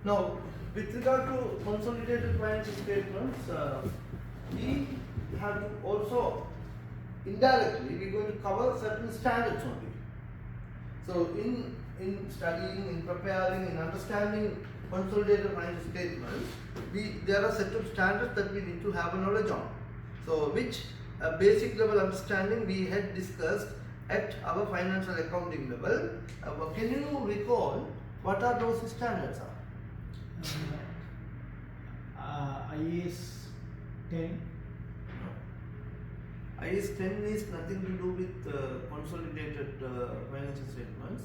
Now, with regard to consolidated financial statements, we have to also indirectly we're going to cover certain standards only. So, in studying, in preparing, in understanding consolidated financial statements, there are set of standards that we need to have a knowledge on. So, which basic level understanding we had discussed at our financial accounting level. Can you recall what are those standards are? IAS 10. IAS 10 is nothing to do with consolidated financial statements.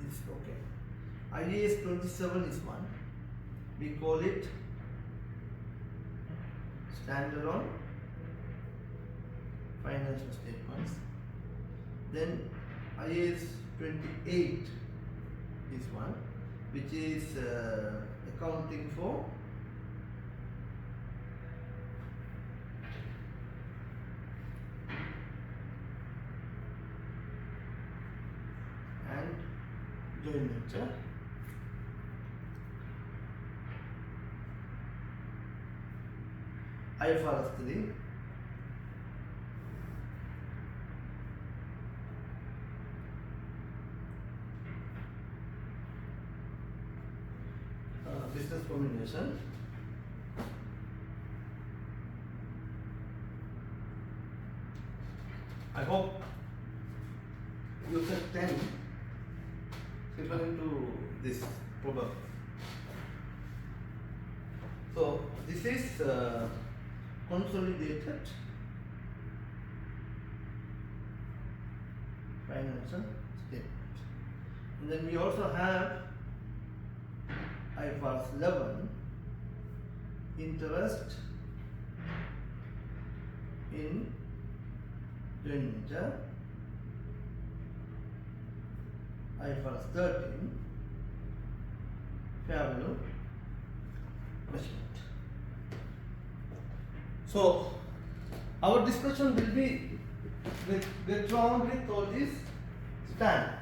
This okay. IAS 27 is one. We call it standalone financial statements. Then IAS 28 is one, which is accounting for and joint venture. IFRS 3, business combination, I hope you said 10 referring to this proverb. So this is consolidated financial statement. And then we also have IFRS 11, interest in joint venture, IFRS 13, fair value measurement. So our discussion will be get on with all these standards.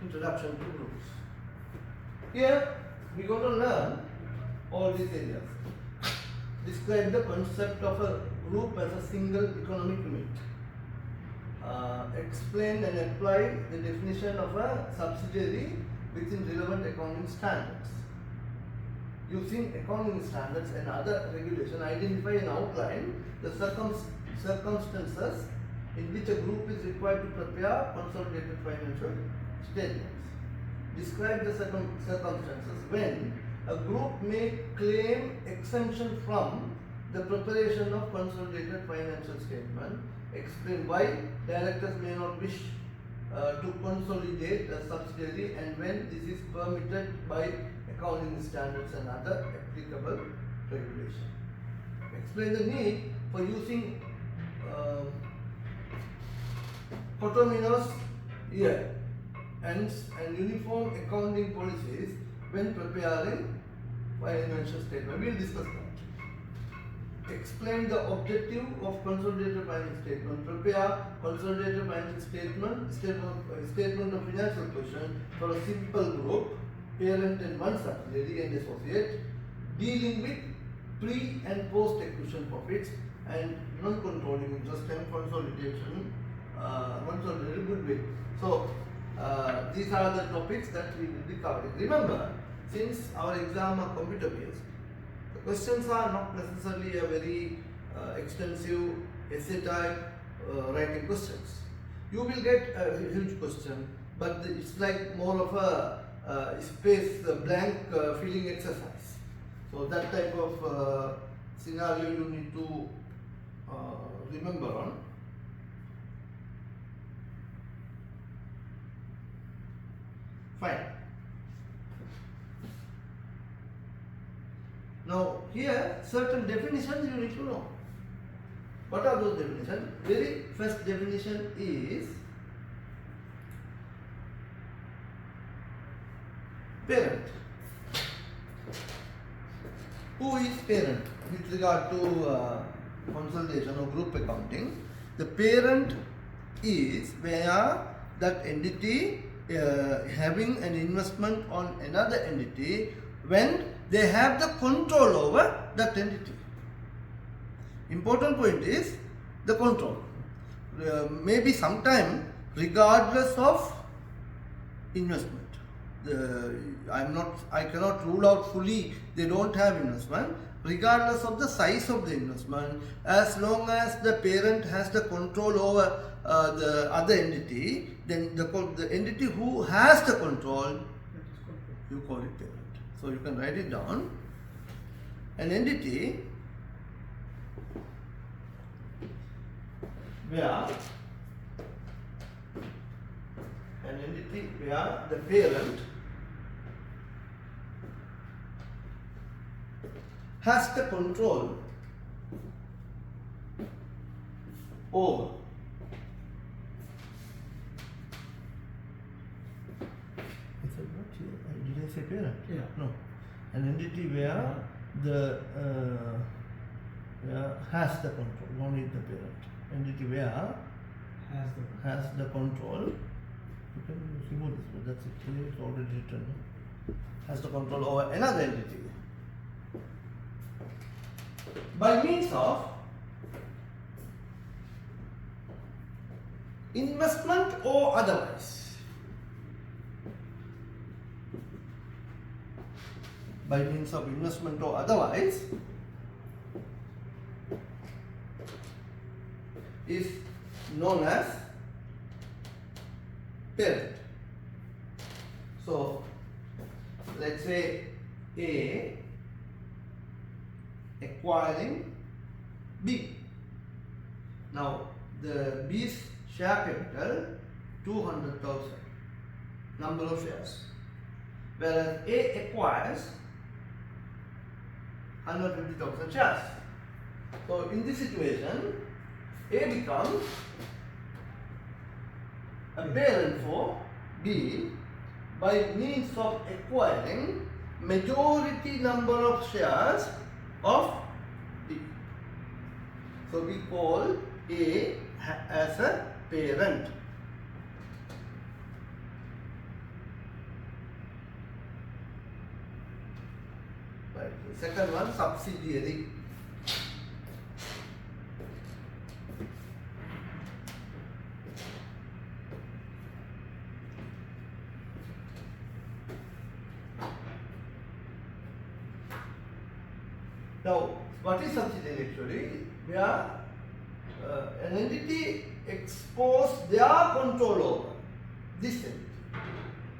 Introduction to groups. Here we are going to learn all these areas. Describe the concept of a group as a single economic unit. Explain and apply the definition of a subsidiary within relevant accounting standards. Using accounting standards and other regulation, identify and outline the circumstances in which a group is required to prepare consolidated financial statements. Describe the circumstances when a group may claim exemption from the preparation of consolidated financial statement. Explain why directors may not wish to consolidate a subsidiary and when this is permitted by accounting standards and other applicable regulation. Explain the need for using coterminous year and uniform accounting policies when preparing financial statement. We will discuss that. explain the objective of consolidated financial statement. Prepare consolidated financial statement of financial position for a simple group, parent and one subsidiary and associate, dealing with pre and post acquisition profits and non-controlling interest and consolidated goodwill. So these are the topics that we will be covering. Remember, since our exam are computer based, the questions are not necessarily a very extensive essay type writing questions. You will get a huge question, but it's like more of a space blank filling exercise. So that type of scenario you need to remember on. Fine. Now here certain definitions you need to know. What are those definitions? Very first definition is parent. Who is parent? With regard to consolidation or group accounting, the parent is where that entity having an investment on another entity when they have the control over that entity. Important point is the control. Maybe sometime regardless of investment. I cannot rule out fully they don't have investment. Regardless of the size of the investment, as long as the parent has the control over the other entity, then the entity who has the control, you call it parent. So you can write it down. An entity where the parent has the control over did I say parent? Yeah. No. An entity where the has the control, one is the parent. Entity where has the control. You can remove this, but that's it. It's already written. Has the control over another entity by means of investment or otherwise. By means of investment or otherwise is known as parent. So let's say A acquiring B. Now the B's share capital 200,000 number of shares, whereas A acquires 150,000 shares. So in this situation, A becomes a parent for B by means of acquiring majority number of shares of B. So we call A as a parent. Right. The second one, subsidiary. Now, what is subsidiary actually? Where an entity exposes their control over this entity,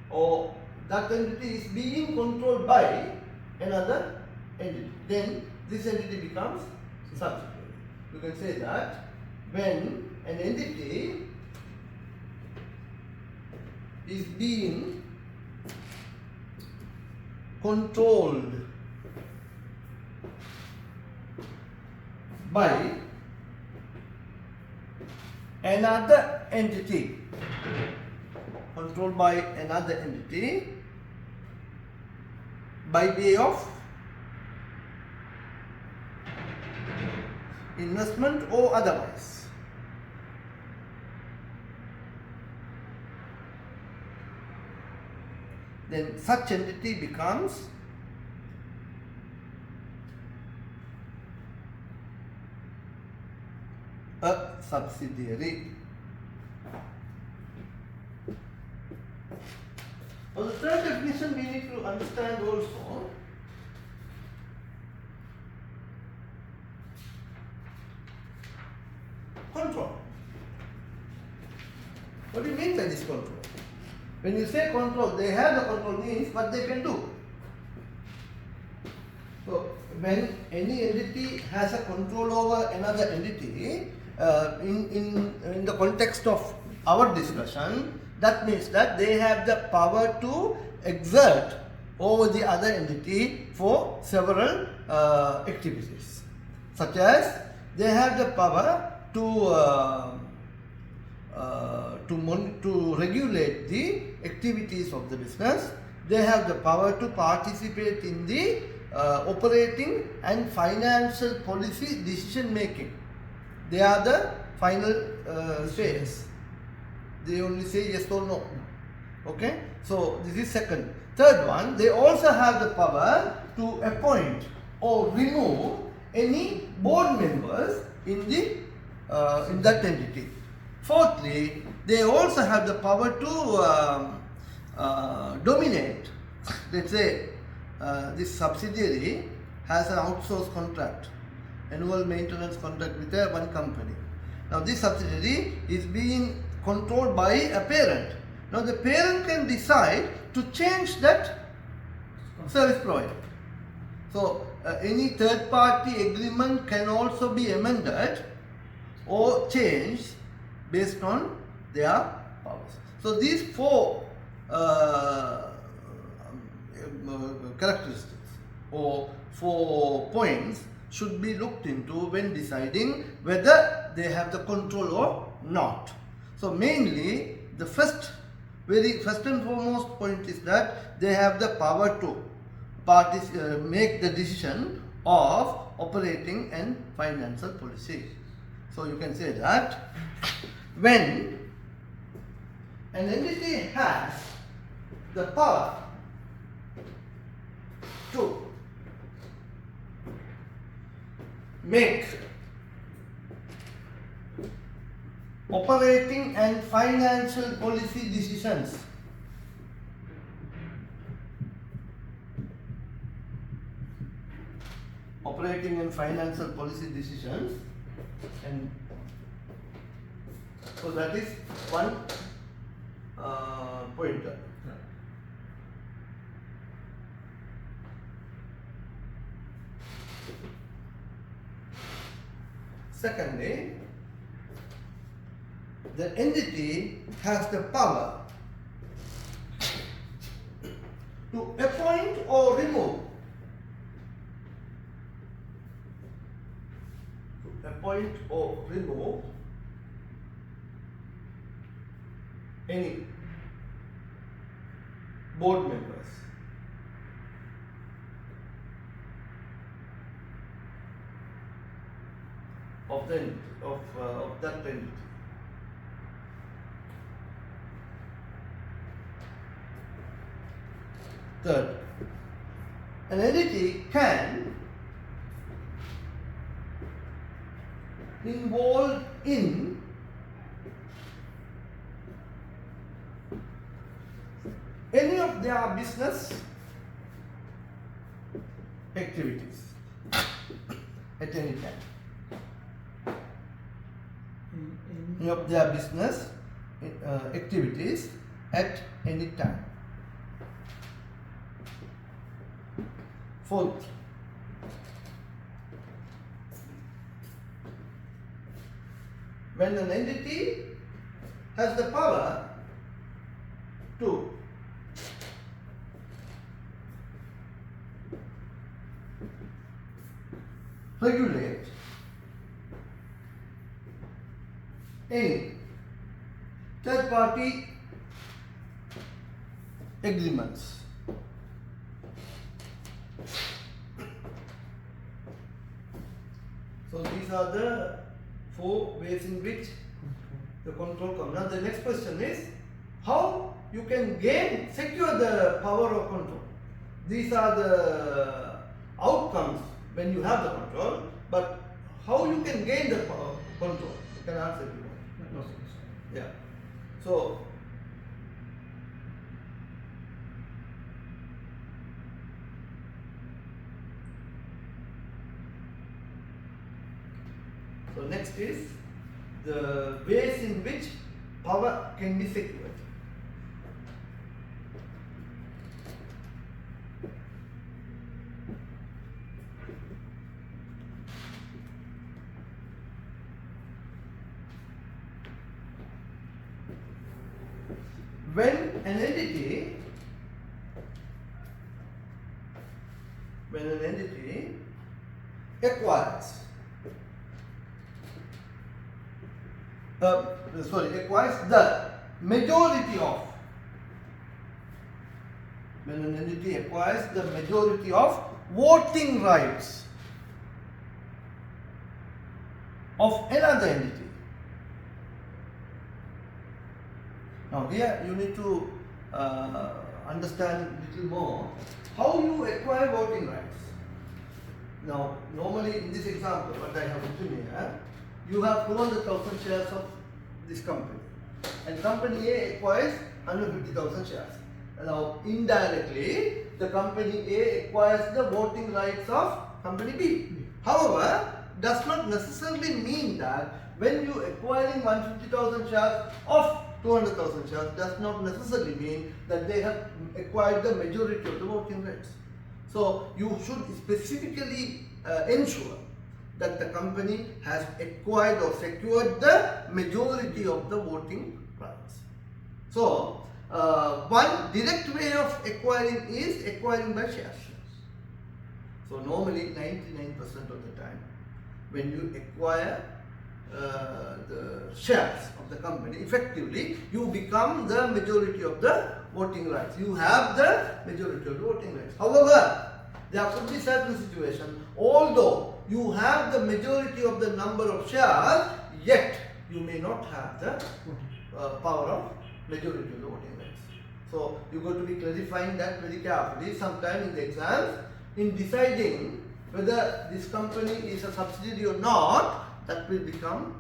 or that entity is being controlled by another entity. Then this entity becomes subsidiary. You can say that when an entity is being controlled by another entity, controlled by another entity by way of investment or otherwise. Then such entity becomes a subsidiary. Now the third definition we need to understand also. Control. What do you mean by this control? When you say control, they have the control means what they can do. So when any entity has a control over another entity, in the context of our discussion, that means that they have the power to exert over the other entity for several activities, such as they have the power to regulate the activities of the business. They have the power to participate in the operating and financial policy decision making. They are the final says. They only say yes or no. Okay, so this is second. Third one, they also have the power to appoint or remove any board members in the in that entity. Fourthly, they also have the power to dominate. Let's say this subsidiary has an outsourced contract, annual maintenance contract with one company. Now this subsidiary is being controlled by a parent. Now the parent can decide to change that service provider. So any third party agreement can also be amended or changed based on their powers. So these four characteristics or 4 points should be looked into when deciding whether they have the control or not. So mainly the very first and foremost point is that they have the power to make the decision of operating and financial policy. So you can say that when an entity has the power to make operating and financial policy decisions, and so that is one pointer. Secondly, the entity has the power to appoint or remove any board members of that entity. Third, an entity can involve in any of their business activities at any time. Any of their business activities at any time. Fourth, when an entity has the power to regulate any third party agreements. So these are the 4 ways in which the control comes. Now the next question is how you can secure the power of control. These are the outcomes when you have the control, but how you can gain the power control? You can answer if you want. No, sir. Yeah. So next is the ways in which power can be secured. When an entity acquires acquires the majority of voting rights of another entity. Now here you need to understand a little more how you acquire voting rights. Now normally in this example what I have written here, you have 200,000 shares of this company and company A acquires 150,000 shares. Now indirectly the company A acquires the voting rights of company B. However, does not necessarily mean that when you acquiring 150,000 shares of 200,000 shares does not necessarily mean that they have acquired the majority of the voting rights. So you should specifically ensure that the company has acquired or secured the majority of the voting rights. So one direct way of acquiring is acquiring by shares. So normally 99% of the time when you acquire the shares of the company, effectively you become the majority of the voting rights. You have the majority of the voting rights. However, there could be certain situations, although you have the majority of the number of shares, yet you may not have the power of majority of the voting rights. So you got to be clarifying that very carefully. Sometime in the exams, in deciding whether this company is a subsidiary or not, that will become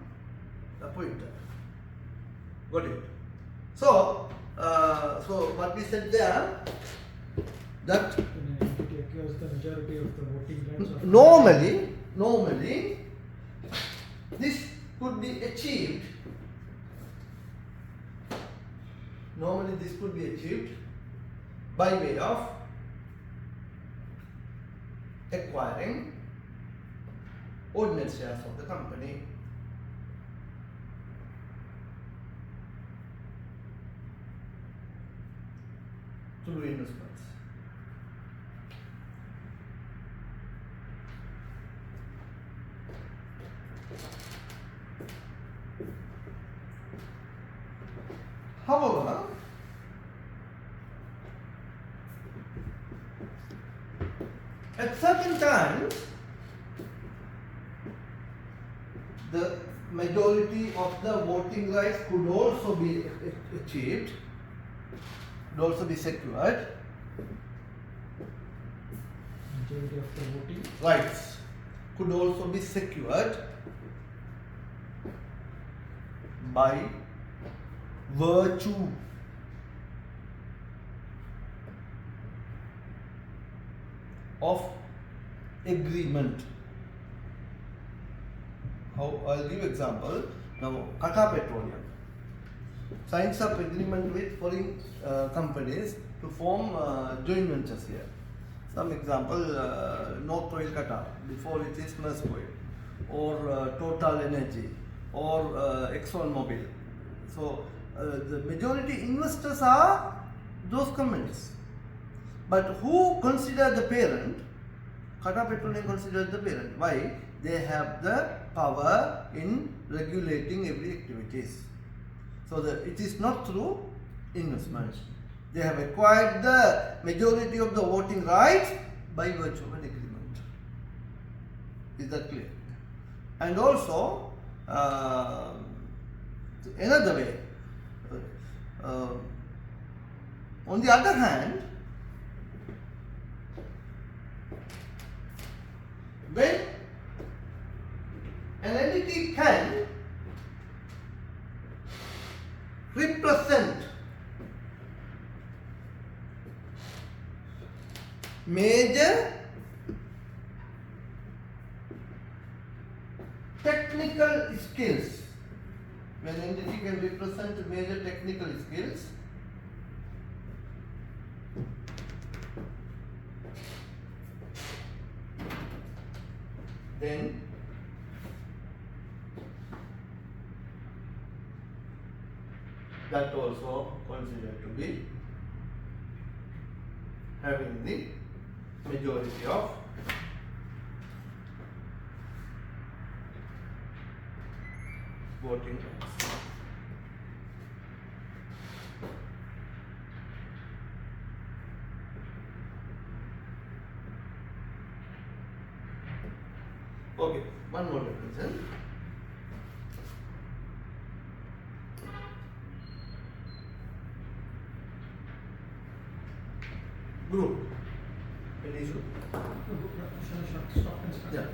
a pointer. Got it? So, so what we said there, that When an entity acquires the majority of the voting rights of normally this could be achieved. Normally this could be achieved by way of acquiring ordinary shares of the company. Through investments. However, at certain times, the majority of the voting rights could also be achieved, could also be secured. majority of the voting Rights could also be secured by virtue of agreement. How I'll give example. Now, Qatar Petroleum signs up agreement with foreign companies to form joint ventures here. Some example, North Oil Qatar, before it is Maersk Oil, or Total Energy, or Exxon Mobil. So the majority investors are those companies. But who consider the parent? Qatar Petroleum considers the parent. Why? They have the power in regulating every activities. So it is not through investments. They have acquired the majority of the voting rights by virtue of an agreement. Is that clear? And also another way, on the other hand, when an entity can represent major technical skills, when entity can represent major technical skills, then that also considered to be having the majority of voting rights. Okay, one more definition. Group. Any issue? Shall I stop and start? Yeah.